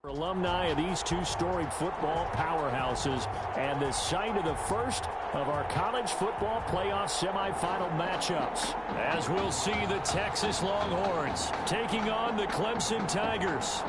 Alumni of these two storied football powerhouses and the site of the first of our college football playoff semifinal matchups. As we'll see the Texas Longhorns taking on the Clemson Tigers.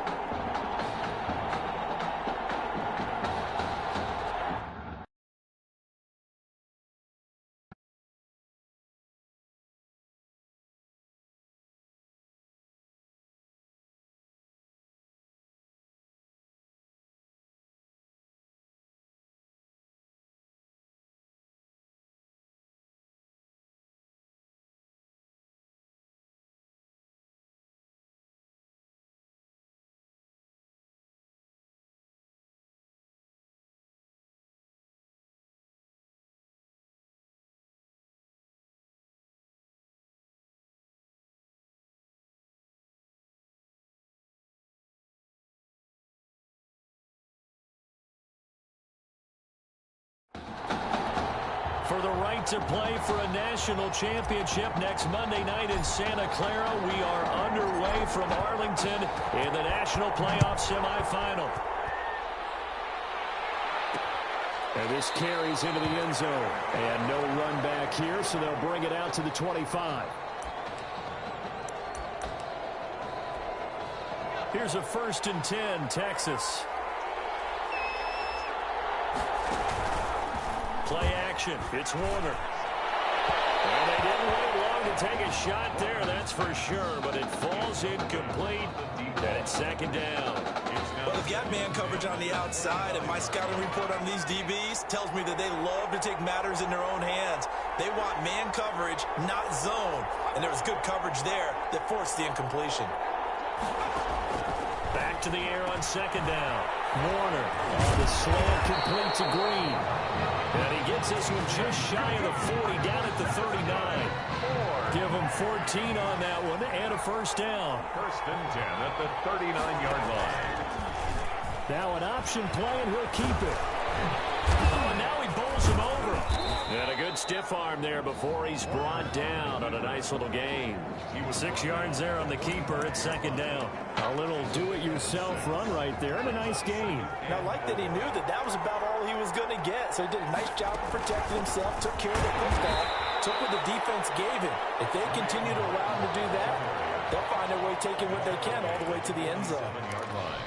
For the right to play for a national championship next Monday night in Santa Clara, we are underway from Arlington in the national playoff semifinal. And this carries into the end zone. And no run back here, so they'll bring it out to the 25. Here's a 1st and 10, Texas. Play action. It's Warner. And they didn't wait long to take a shot there, that's for sure. But it falls incomplete. And it's 2nd down. Well, they've got man coverage on the outside, and my scouting report on these DBs tells me that they love to take matters in their own hands. They want man coverage, not zone. And there was good coverage there that forced the incompletion. Back to the air on 2nd down. Warner on the slant, complete to Green. And he gets this one just shy of the 40, down at the 39. Give him 14 on that one and a 1st down. 1st and 10 at the 39-yard line. Now an option play, and he'll keep it. Oh, and now he bowls him over. And a good stiff arm there before he's brought down on a nice little gain. 6 yards there on the keeper at 2nd down. A little do-it-yourself run right there and a nice gain. And I like that he knew that that was about all he was going to get. So he did a nice job of protecting himself, took care of the football, took what the defense gave him. If they continue to allow him to do that, they'll find their way taking what they can all the way to the end zone. 7-yard line.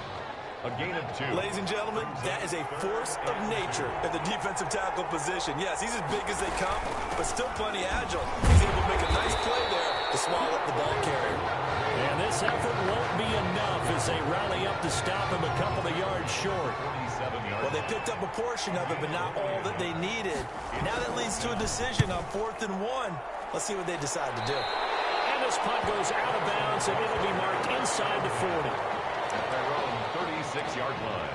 A gain of 2. Ladies and gentlemen, that is a force of nature at the defensive tackle position. Yes, he's as big as they come, but still plenty agile. He's able to make a nice play there to swallow up the ball carrier. And this effort won't be enough as they rally up to stop him a couple of yards short. 47 yards. Well, they picked up a portion of it, but not all that they needed. Now that leads to a decision on 4th and 1. Let's see what they decide to do. And this punt goes out of bounds, and it'll be marked inside the 40. At their own 36-yard line.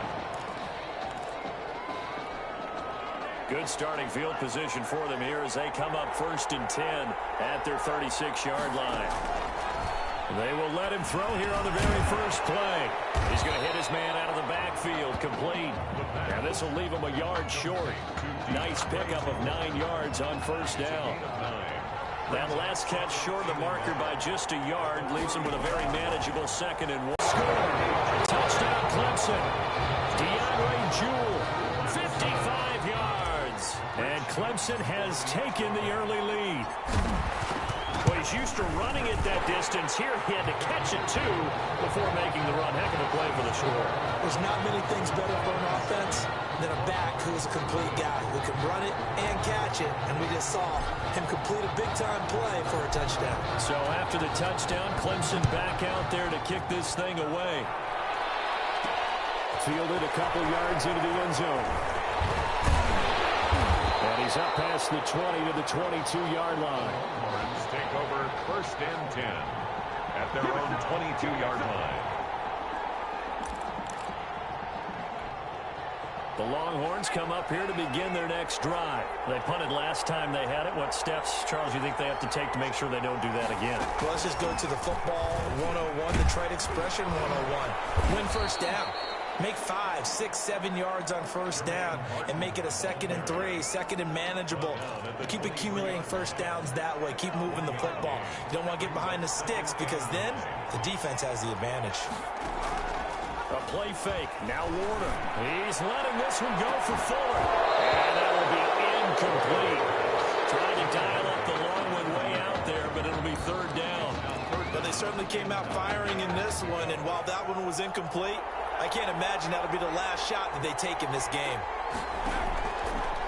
Good starting field position for them here as they come up 1st and 10 at their 36-yard line. They will let him throw here on the very first play. He's going to hit his man out of the backfield, complete. And this will leave him a yard short. Nice pickup of 9 yards on 1st down. That last catch short of the marker by just a yard leaves him with a very manageable 2nd and 1. Touchdown Clemson. DeAndre Jewell, 55 yards. And Clemson has taken the early lead. Well, he's used to running it that distance. Here he had to catch it, too, before making the run. Heck of a play for the score. There's not many things better for an offense than a back who is a complete guy who can run it and catch it. And we just saw him complete a big-time play for a touchdown. So after the touchdown, Clemson back out there to kick this thing away. Fielded a couple yards into the end zone. And he's up past the 20 to the 22-yard line. Longhorns take over 1st and 10 at their own 22-yard line. The Longhorns come up here to begin their next drive. They punted last time they had it. What steps, Charles, you think they have to take to make sure they don't do that again? Well, let's just go to the football 101, the trade expression 101. Win 1st down. Make 5, 6, 7 yards on 1st down and make it a 2nd and 3, 2nd and manageable. Keep accumulating 1st downs that way. Keep moving the football. You don't want to get behind the sticks because then the defense has the advantage. A play fake. Now Warner. He's letting this one go for Fuller. And that will be incomplete. Trying to dial up the long one way out there, but it'll be third down. But they certainly came out firing in this one, and while that one was incomplete, I can't imagine that'll be the last shot that they take in this game.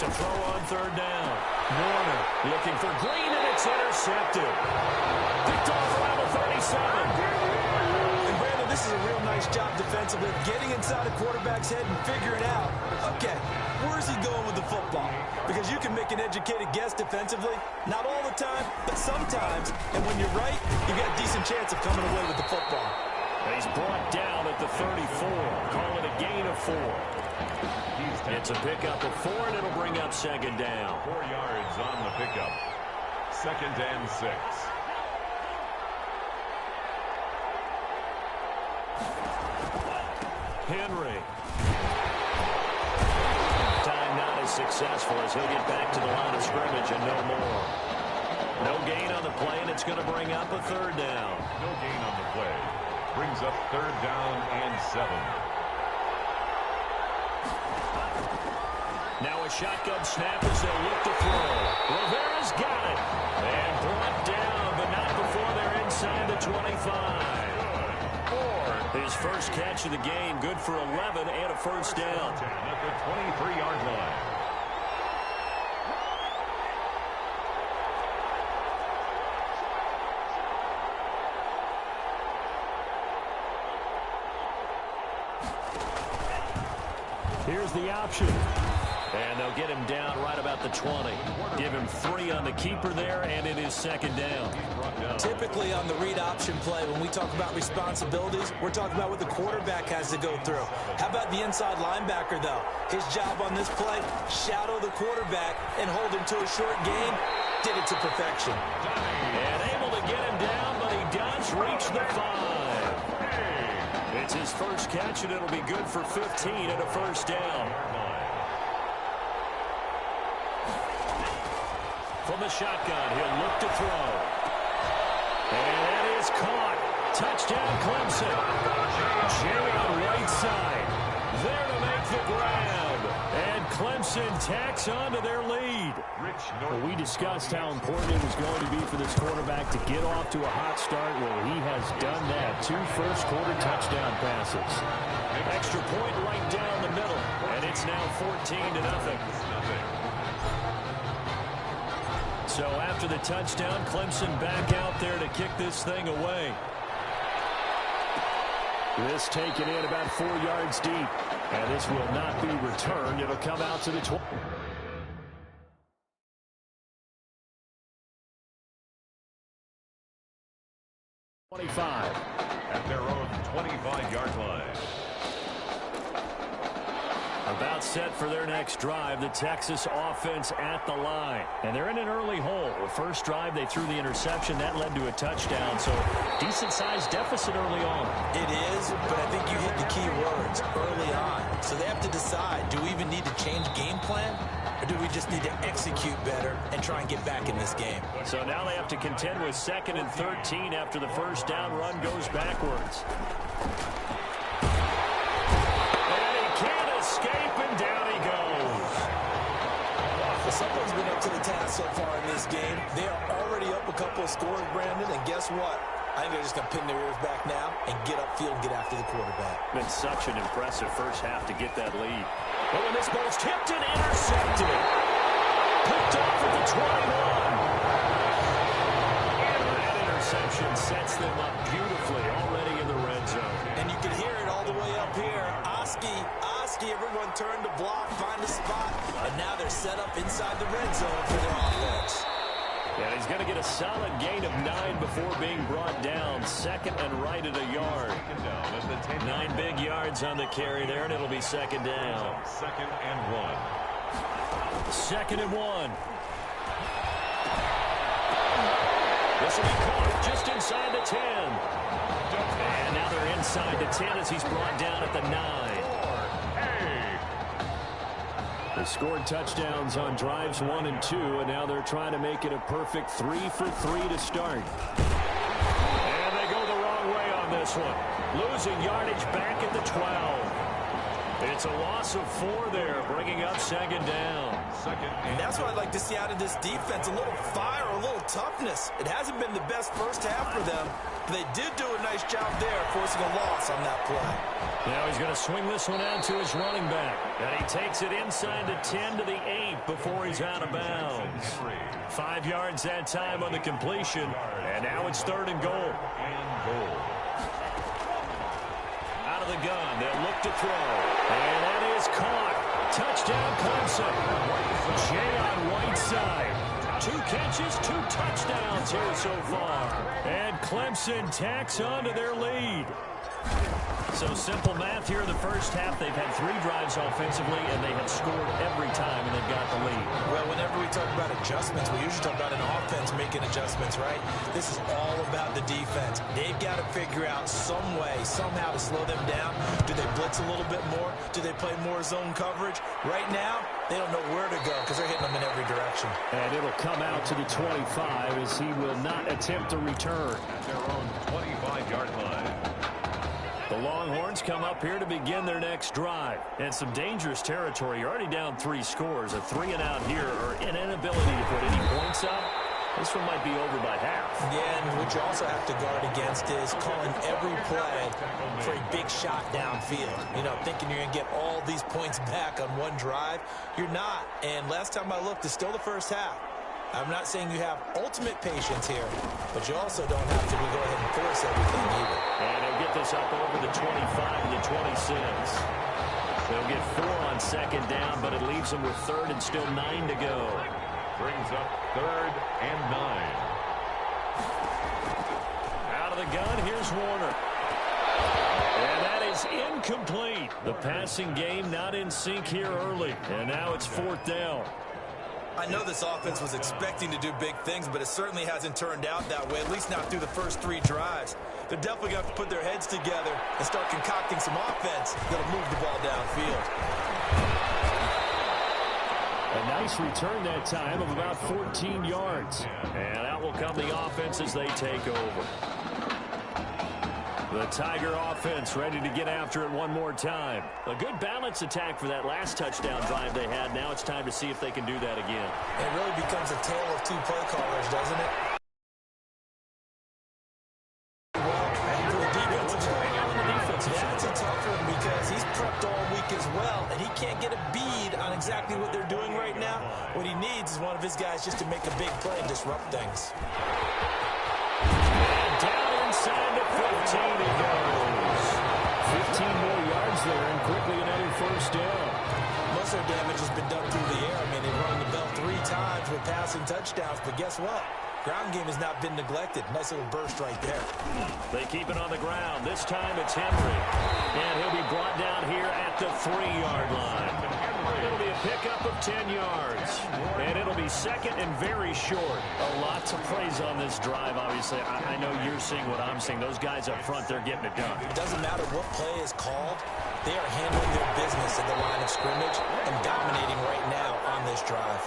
To throw on third down. Warner looking for Green, and it's intercepted. Picked off around the 37. And Brandon, this is a real nice job defensively of getting inside a quarterback's head and figuring out, okay, where's he going with the football? Because you can make an educated guess defensively, not all the time, but sometimes. And when you're right, you've got a decent chance of coming away with the football. And he's brought down at the 34. Call it a gain of 4. It's a pickup of 4, and it'll bring up second down. 4 yards on the pickup. 2nd and 6. Henry. Time not as successful as he'll get back to the line of scrimmage and no more. No gain on the play, and it's going to bring up a third down. No gain on the play. Brings up 3rd down and 7. Now a shotgun snap as they'll look to throw. Rivera's got it. And brought down, but not before they're inside the 25. His first catch of the game, good for 11 and a first down. At the 23-yard line. Here's the option. And they'll get him down right about the 20. Give him 3 on the keeper there, and it is second down. Typically on the read option play, when we talk about responsibilities, we're talking about what the quarterback has to go through. How about the inside linebacker, though? His job on this play, shadow the quarterback and hold him to a short gain. Did it to perfection. And able to get him down, but he does reach the 5. It's his first catch, and it'll be good for 15 and a first down. From the shotgun, he'll look to throw. And that is caught. Touchdown, Clemson. Jerry on right side. There to make the grab. And Clemson tacks on to their lead. Well, we discussed how important it was going to be for this quarterback to get off to a hot start. Well, he has done that. 2 first-quarter touchdown passes. Extra point right down the middle. And it's now 14-0. So after the touchdown, Clemson back out there to kick this thing away. This taken in about 4 yards deep. And this will not be returned. It'll come out to the 20. 25. At their own 25-yard line. About set for their next drive, the Texas offense at the line. And they're in an early hole. The first drive, they threw the interception. That led to a touchdown. So decent-sized deficit early on. It is, but I think you hit the key words early on. So they have to decide, do we even need to change game plan? Or do we just need to execute better and try and get back in this game? So now they have to contend with 2nd and 13 after the first down run goes backwards. Can't escape, and down he goes. Well, someone's been up to the task so far in this game. They are already up a couple of scores, Brandon, and guess what? I think they're just going to pin their ears back now and get upfield and get after the quarterback. Been such an impressive first half to get that lead. Oh, and this ball's tipped and intercepted. Picked off at the 21. And that interception sets them up beautifully already in the red zone. And you can hear it all the way up here. Oski, everyone turned to block, find a spot, and now they're set up inside the red zone for their offense. Yeah, he's going to get a solid gain of 9 before being brought down. 2nd and right at a yard. 9 big yards on the carry there, and it'll be 2nd down. 2nd and 1. 2nd and 1. This will be caught just inside the 10. And now they're inside the 10 as he's brought down at the 9. They scored touchdowns on drives 1 and 2, and now they're trying to make it a perfect 3 for 3 to start. And they go the wrong way on this one. Losing yardage back at the 12. It's a loss of 4 there, bringing up second down. And that's what I'd like to see out of this defense, a little fire, a little toughness. It hasn't been the best first half for them, but they did do a nice job there, forcing a loss on that play. Now he's going to swing this one out to his running back. And he takes it inside the 10 to the 8 before he's out of bounds. 5 yards that time on the completion, and now it's 3rd and goal. Out of the gun, they'll look to throw. And that is caught. Touchdown, Clemson. Jay on Whiteside. 2 catches, 2 touchdowns here so far. And Clemson tacks on to their lead. So simple math here in the first half. They've had 3 drives offensively, and they have scored every time, and they've got the lead. Well, whenever we talk about adjustments, we usually talk about an offense making adjustments, right? This is all about the defense. They've got to figure out some way, somehow to slow them down. Do they blitz a little bit more? Do they play more zone coverage? Right now, they don't know where to go because they're hitting them in every direction. And it'll come out to the 25 as he will not attempt to return. At their own 25-yard line. The Longhorns come up here to begin their next drive. And some dangerous territory. You're already down 3 scores. A 3-and-out here, or an inability to put any points up. This one might be over by half. Yeah, and what you also have to guard against is calling every play for a big shot downfield. You know, thinking you're going to get all these points back on one drive. You're not. And last time I looked, it's still the first half. I'm not saying you have ultimate patience here, but you also don't have to go ahead and force everything either. And they'll get this up over the 25 to the 26. They'll get 4 on second down, but it leaves them with 3rd and still 9 to go. Brings up 3rd and 9. Out of the gun, here's Warner. And that is incomplete. The passing game not in sync here early. And now it's 4th down. I know this offense was expecting to do big things, but it certainly hasn't turned out that way, at least not through the first 3 drives. They're definitely going to have to put their heads together and start concocting some offense that'll move the ball downfield. A nice return that time of about 14 yards. And out will come the offense as they take over. The Tiger offense ready to get after it one more time. A good balance attack for that last touchdown drive they had. Now it's time to see if they can do that again. It really becomes a tale of 2 play callers, doesn't it? That's a tough one because he's prepped all week as well, and he can't get a bead on exactly what they're doing right now. What he needs is one of his guys just to make a big play and disrupt things. And down inside the 15 he goes. 15 more yards there and quickly another first down. Most of their damage has been done through the air. I mean, they've rung the bell 3 times with passing touchdowns, but guess what? Ground game has not been neglected. Nice little burst right there. They keep it on the ground. This time it's Henry. And he'll be brought down here at the 3-yard line. It'll be a pickup of 10 yards. And it'll be 2nd and very short. A lot to praise on this drive, obviously. I know you're seeing what I'm seeing. Those guys up front, they're getting it done. It doesn't matter what play is called. They are handling their business at the line of scrimmage and dominating right now on this drive.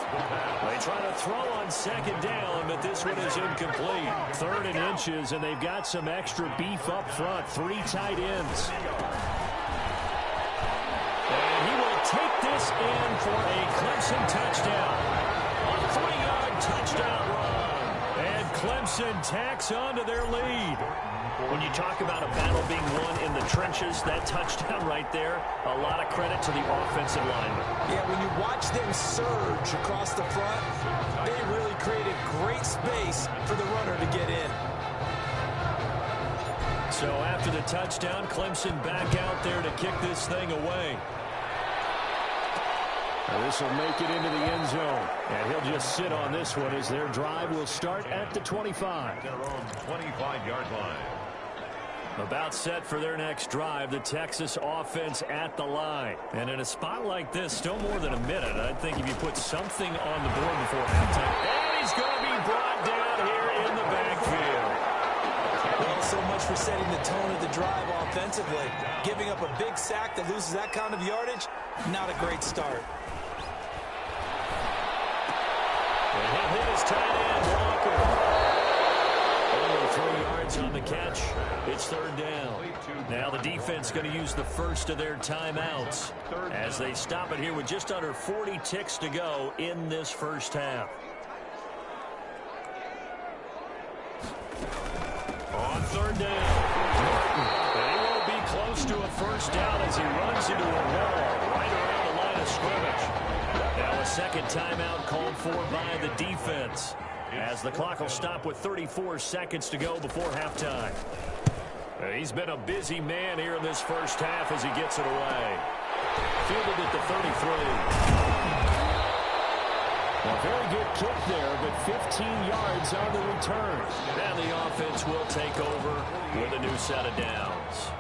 They try to throw on 2nd down, but this one is incomplete. 3rd and inches, and they've got some extra beef up front. 3 tight ends. And he will take this in for a Clemson touchdown. A 3-yard touchdown run. And Clemson tacks on to their lead. When you talk about a battle being won in the trenches, that touchdown right there, a lot of credit to the offensive lineman. Yeah, when you watch them surge across the front, they really created great space for the runner to get in. So after the touchdown, Clemson back out there to kick this thing away. This will make it into the end zone. And he'll just sit on this one as their drive will start at the 25. Their own 25-yard line. About set for their next drive, the Texas offense at the line. And in a spot like this, still more than a minute, I think if you put something on the board before halftime, and he's going to be brought down here in the backfield. Well, so much for setting the tone of the drive offensively. Giving up a big sack that loses that kind of yardage, not a great start. And he'll hit his tight end, Walker. Only 3 yards yards on the catch. It's third down. Now the defense going to use the first of their timeouts as they stop it here with just under 40 ticks to go in this first half. On third down, they won't be close to a first down as he runs into a wall right around the line of scrimmage. Now a second timeout called for by the defense as the clock will stop with 34 seconds to go before halftime. He's been a busy man here in this first half as he gets it away. Fielded at the 33. A very good kick there, but 15 yards on the return. And the offense will take over with a new set of downs.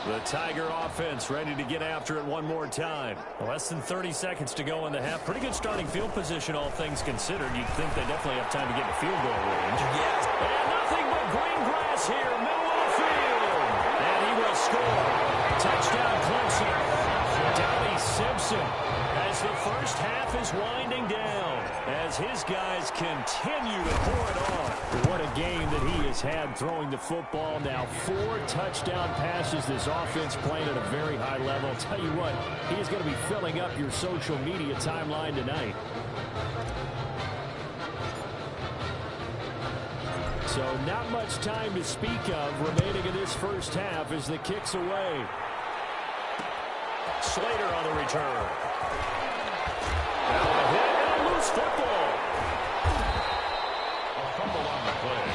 The Tiger offense ready to get after it one more time. Less than 30 seconds to go in the half. Pretty good starting field position, all things considered. You'd think they definitely have time to get to field goal range. Yes. And nothing but green grass here, middle of the field. And he will score. Touchdown, Clemson. Donnie Simpson, as the first half is winding down, as his guys continue to pour it on. What a game that he has had throwing the football. Now 4 touchdown passes. This offense playing at a very high level. I'll tell you what, he's going to be filling up your social media timeline tonight. So not much time to speak of remaining in this first half as the kick's away. Slater on the return. Now a hit and a loose football. A fumble on the play.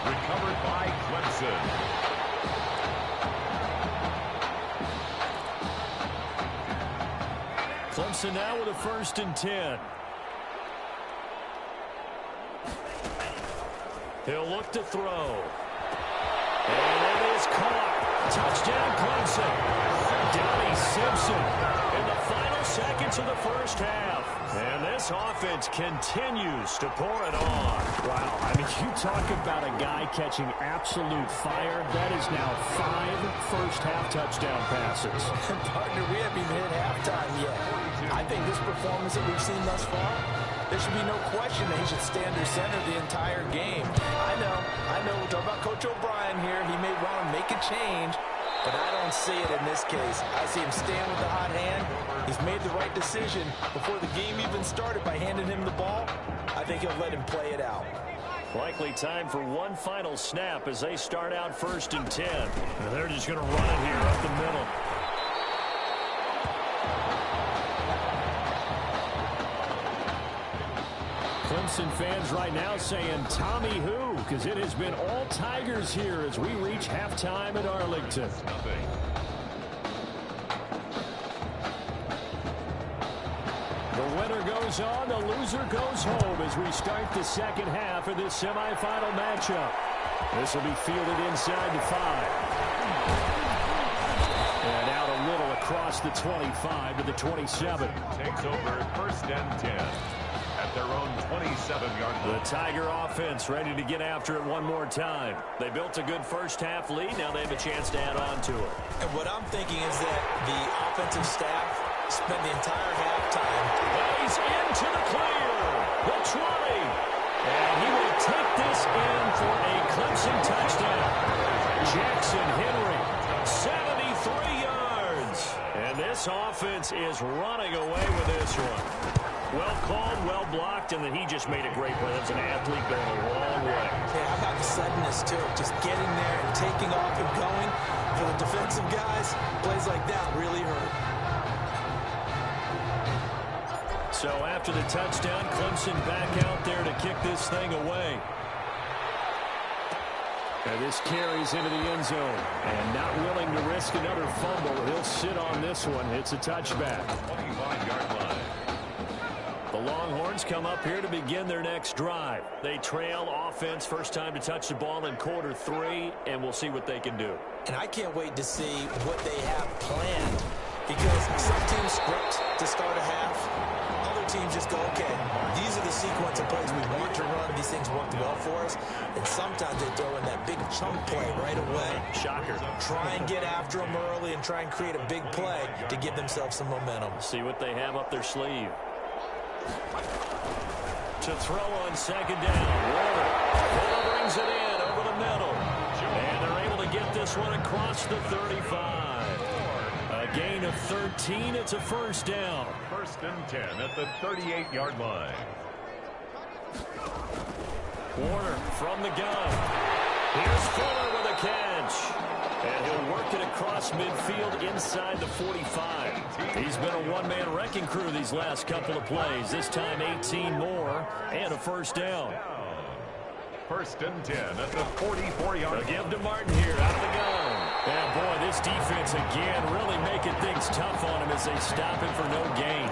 Recovered by Clemson. Clemson now with a 1st and 10. He'll look to throw. And it is caught. Touchdown, Clemson. Donnie Simpson in the final seconds of the first half. And this offense continues to pour it on. Wow, I mean, you talk about a guy catching absolute fire. That is now 5 first-half touchdown passes. Partner, we haven't even hit halftime yet. I think this performance that we've seen thus far, there should be no question that he should stay under center the entire game. I know. We're talking about Coach O'Brien here. He may want to make a change, but I don't see it in this case. I see him stand with the hot hand. He's made the right decision before the game even started by handing him the ball. I think he'll let him play it out. Likely time for one final snap as they start out 1st and 10. And they're just going to run it here up the middle. Clemson fans right now saying Tommy who, because it has been all Tigers here as we reach halftime at Arlington. The winner goes on, the loser goes home as we start the second half of this semifinal matchup. This will be fielded inside the 5. And out a little across the 25 to the 27. Takes over 1st and 10. At their own 27-yard line. The Tiger offense ready to get after it one more time. They built a good first half lead. Now they have a chance to add on to it. And what I'm thinking is that the offensive staff spent the entire halftime. He's into the clear. The 20. And he will take this in for a Clemson touchdown. Jackson Henry, 73 yards. And this offense is running away with this one. Well called, well blocked, and then he just made a great play. That's an athlete going a long way. Yeah, how about the suddenness, too? Just getting there and taking off and going. For the defensive guys, plays like that really hurt. So after the touchdown, Clemson back out there to kick this thing away. And this carries into the end zone. And not willing to risk another fumble. He'll sit on this one. It's a touchback. 25-yard line. The Longhorns come up here to begin their next drive. They trail offense, first time to touch the ball in quarter 3, and we'll see what they can do. And I can't wait to see what they have planned, because some teams script to start a half. Other teams just go, okay, these are the sequence of plays we want to run. These things worked well for us. And sometimes they throw in that big chunk play right away. Shocker. Try and get after them early and try and create a big play to give themselves some momentum. See what they have up their sleeve. To throw on second down. Warner brings it in over the middle. And they're able to get this one across the 35. A gain of 13. It's a first down. First and 10 at the 38-yard line. Warner from the gun. Here's Fuller with a catch. And he'll work it across midfield inside the 45. He's been a one-man wrecking crew these last couple of plays. This time 18 more and a first down. First and 10 at the 44-yard line. Give to Martin here out of the gun. And boy, this defense again really making things tough on him as they stop him for no gain.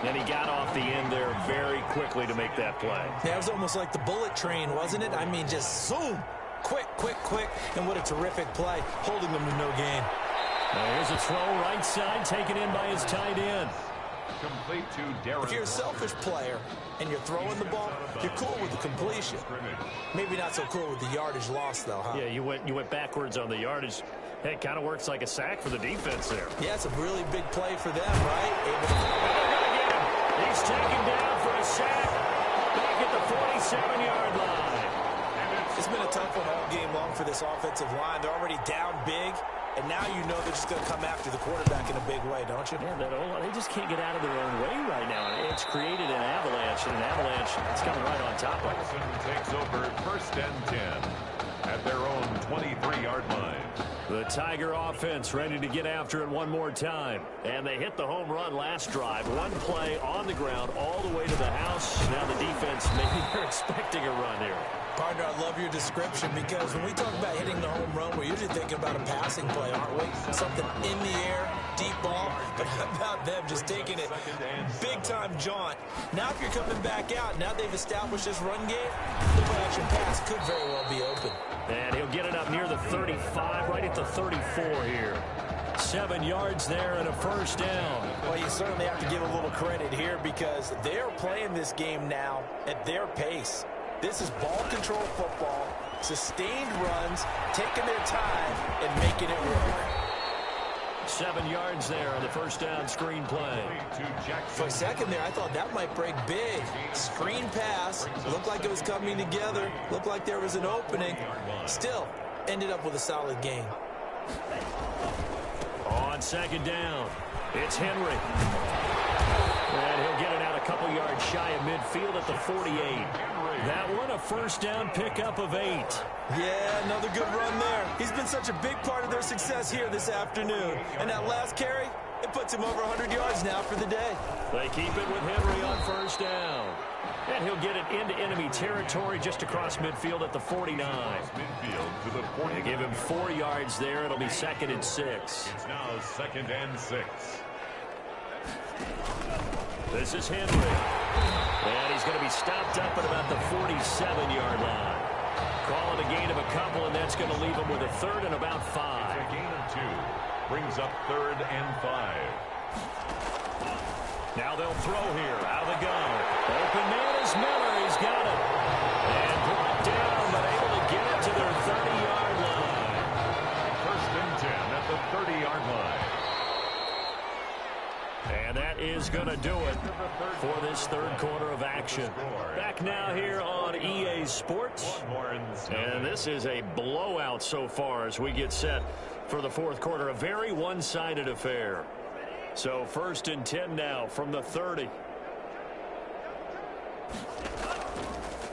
And he got off the end there very quickly to make that play. Yeah, it was almost like the bullet train, wasn't it? I mean, just zoom. Quick, quick, quick. And what a terrific play, holding them to no gain. Now here's a throw right side, taken in by his tight end. Complete to Darren. If you're a selfish player and you're throwing the ball, you're cool with the completion. Maybe not so cool with the yardage loss, though, huh? Yeah, you went backwards on the yardage. Hey, it kind of works like a sack for the defense there. Yeah, it's a really big play for them, right? He's taken down for a sack back at the 47-yard line. It's been a tough one all game long for this offensive line. They're already down big, and now you know they're just going to come after the quarterback in a big way, don't you? Yeah, they just can't get out of their own way right now. It's created an avalanche, and an avalanche is coming right on top of it. Takes over first and 10 at their own 23-yard line. The Tiger offense ready to get after it one more time. And they hit the home run last drive. One play on the ground all the way to the house. Now the defense, maybe they're expecting a run here. Partner, I love your description because when we talk about hitting the home run, we're usually thinking about a passing play, aren't we? Something in the air, deep ball. But how about them just taking it big-time jaunt? Now if you're coming back out, now they've established this run game, the play-action pass could very well be open. And he'll get it up near the 35, right at the 34 here. 7 yards there and a first down. Well, you certainly have to give a little credit here because they're playing this game now at their pace. This is ball control football, sustained runs, taking their time, and making it work. 7 yards there on the first down screen play. For a second there, I thought that might break big. Screen pass, looked like it was coming together, looked like there was an opening. Still, ended up with a solid gain. On second down, it's Henry. And he'll get it out a couple yards shy of midfield at the 48. That one, a first down pickup of 8. Yeah, another good run there. He's been such a big part of their success here this afternoon. And that last carry, it puts him over 100 yards now for the day. They keep it with Henry on first down. And he'll get it into enemy territory just across midfield at the 49. They give him 4 yards there. It'll be second and 6. It's now second and 6. This is Henry. And he's going to be stopped up at about the 47-yard line. Call it a gain of a couple, and that's going to leave him with a third and about 5. A gain of 2. Brings up third and 5. Now they'll throw here out of the gun. Open man is Miller. He's got it. And brought down, but able to get it to their 30-yard line. First and 10 at the 30-yard line. And that is going to do it for this third quarter of action. Back now here on EA Sports. And this is a blowout so far as we get set for the fourth quarter. A very one-sided affair. So first and 10 now from the 30.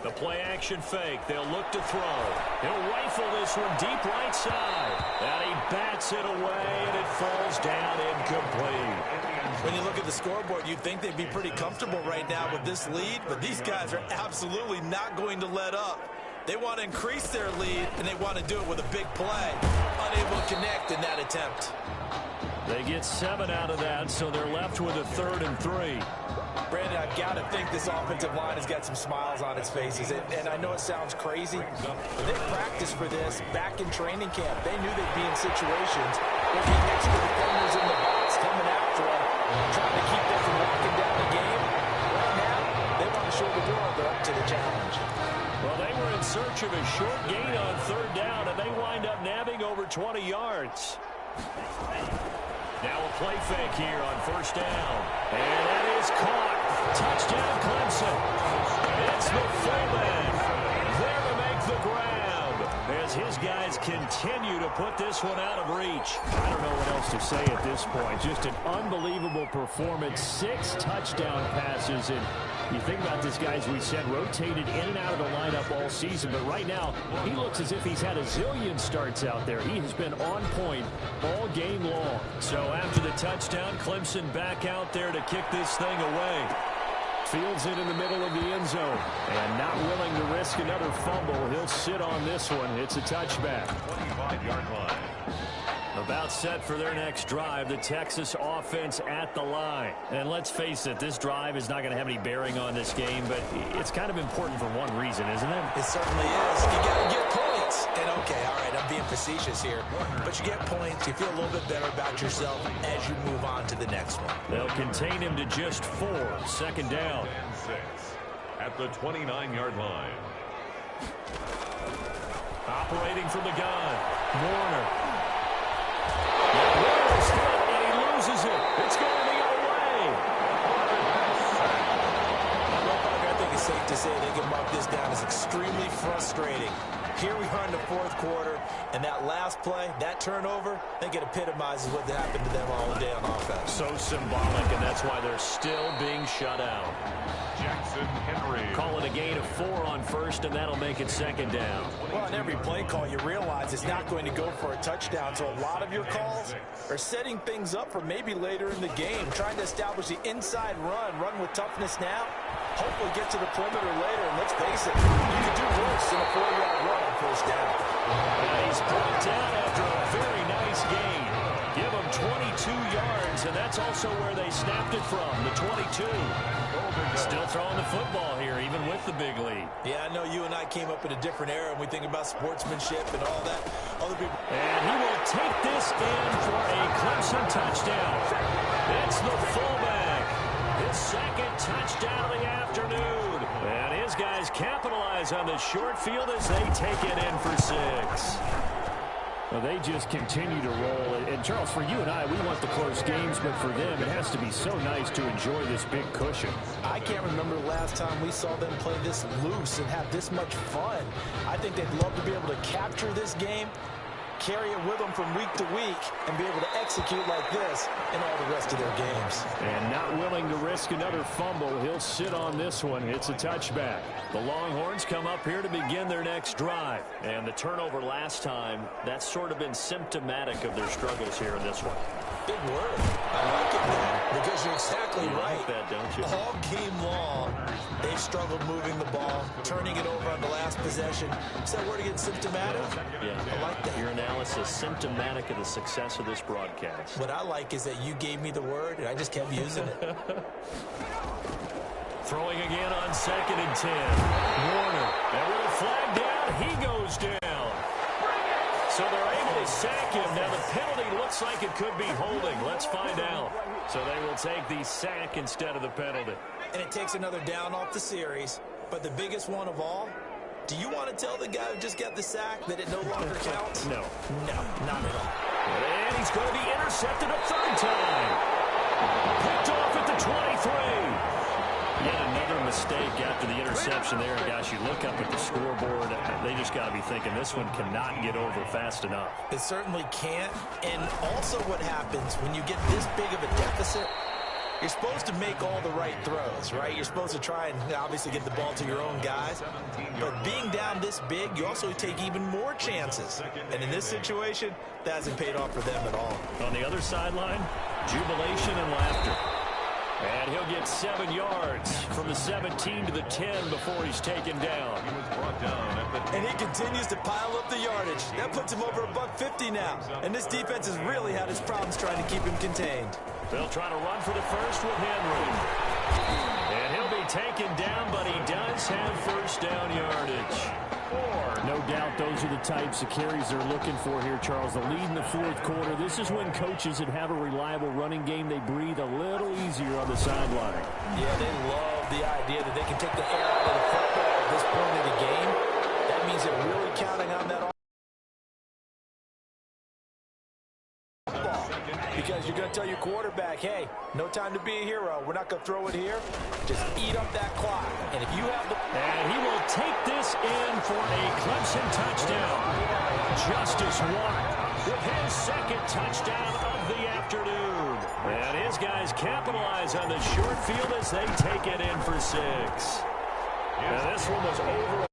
The play action fake. They'll look to throw. He'll rifle this one deep right side. And he bats it away, and it falls down incomplete. When you look at the scoreboard, you'd think they'd be pretty comfortable right now with this lead, but these guys are absolutely not going to let up. They want to increase their lead, and they want to do it with a big play. Unable to connect in that attempt. They get 7 out of that, so they're left with a third and 3. Brandon, I've got to think this offensive line has got some smiles on its faces. And I know it sounds crazy, but they practiced for this back in training camp. They knew they'd be in situations where the extra defenders in the box coming after them, trying to keep them from walking down the game. Right now, they want to show the world they're up to the challenge. Well, they were in search of a short gain on third down, and they wind up nabbing over 20 yards. Now a play fake here on first down. And that is caught. Touchdown, Clemson. It's the fullback there to make the grab. continue to put this one out of reach. I don't know what else to say at this point. Just an unbelievable performance. 6 touchdown passes. And you think about this guy, as we said, rotated in and out of the lineup all season. But right now, he looks as if he's had a zillion starts out there. He has been on point all game long. So after the touchdown, Clemson back out there to kick this thing away. Fields it in the middle of the end zone. And not willing to risk another fumble. He'll sit on this one. It's a touchback. 25-yard line. About set for their next drive, the Texas offense at the line. And let's face it, this drive is not going to have any bearing on this game, but it's kind of important for one reason, isn't it? It certainly is. You got to get points. And okay, all right, I'm being facetious here, but you get points, you feel a little bit better about yourself as you move on to the next one. They'll contain him to just 4. Second down. And 6 at the 29-yard line. Operating from the gun, Warner. And he loses it. It's going the other way. I think it's safe to say they can mark this down as extremely frustrating. Here we are in the fourth quarter, and that last play, that turnover, I think it epitomizes what happened to them all day on offense. So symbolic, and that's why they're still being shut out. Jackson Henry. Call it a gain of 4 on first, and that'll make it second down. Well, on every play call, you realize it's not going to go for a touchdown, so a lot of your calls are setting things up for maybe later in the game, trying to establish the inside run with toughness now, hopefully get to the perimeter later, and let's face it, you can do worse than a 4-yard run on first down. He's brought down after a very nice gain. Give him 22 yards, and that's also where they snapped it from, the 22. Still throwing the football here, even with the big lead. Yeah, I know you and I came up in a different era, and we think about sportsmanship and all that. Other people. And he will take this in for a Clemson touchdown. It's the fullback. His second touchdown of the afternoon. And his guys capitalize on the short field as they take it in for 6. Well, they just continue to roll. And, Charles, for you and I, we want the close games, but for them, it has to be so nice to enjoy this big cushion. I can't remember the last time we saw them play this loose and have this much fun. I think they'd love to be able to capture this game, carry it with them from week to week, and be able to execute like this in all the rest of their games. And not willing to risk another fumble, he'll sit on this one. It's a touchback. The Longhorns come up here to begin their next drive. And the turnover last time, that's sort of been symptomatic of their struggles here in this one. Big word. I like it, man, because you're exactly right. Like that, don't you? All game long, they've struggled moving the ball, turning it over on the last possession. Is that word again, symptomatic? Yeah, I like that. Your analysis, symptomatic of the success of this broadcast. What I like is that you gave me the word, and I just kept using it. Throwing again on 2nd and 10. Warner. And with a flag down, he goes down. So they're able to sack him. Now the penalty looks like it could be holding. Let's find out. So they will take the sack instead of the penalty. And it takes another down off the series. But the biggest one of all, do you want to tell the guy who just got the sack that it no longer counts? No. No, not at all. And he's going to be intercepted a 3rd time. Picked off at the 23. Yet another mistake after the interception there. And gosh, you look up at the scoreboard, they just got to be thinking this one cannot get over fast enough. It certainly can't. And also what happens when you get this big of a deficit, you're supposed to make all the right throws, right? You're supposed to try and obviously get the ball to your own guys. But being down this big, you also take even more chances. And in this situation, that hasn't paid off for them at all. On the other sideline, jubilation and laughter. And he'll get 7 yards from the 17 to the 10 before he's taken down. He was brought down at the... And he continues to pile up the yardage. That puts him over $150 now. And this defense has really had its problems trying to keep him contained. They'll try to run for the first with Henry. And he'll be taken down, but he does have first down yardage. No doubt those are the types of carries they're looking for here, Charles. The lead in the 4th quarter. This is when coaches that have a reliable running game, they breathe a little easier on the sideline. Yeah, they love the idea that they can take the air out of the football at this point of the game. That means they're really counting on that ball. Because you're going to tell your quarterback, hey, no time to be a hero. We're not going to throw it here. Just eat up that clock. And if you have the... And he will take this pass in for a Clemson touchdown. Justice Ward with his second touchdown of the afternoon. And his guys capitalize on the short field as they take it in for 6. And this one was over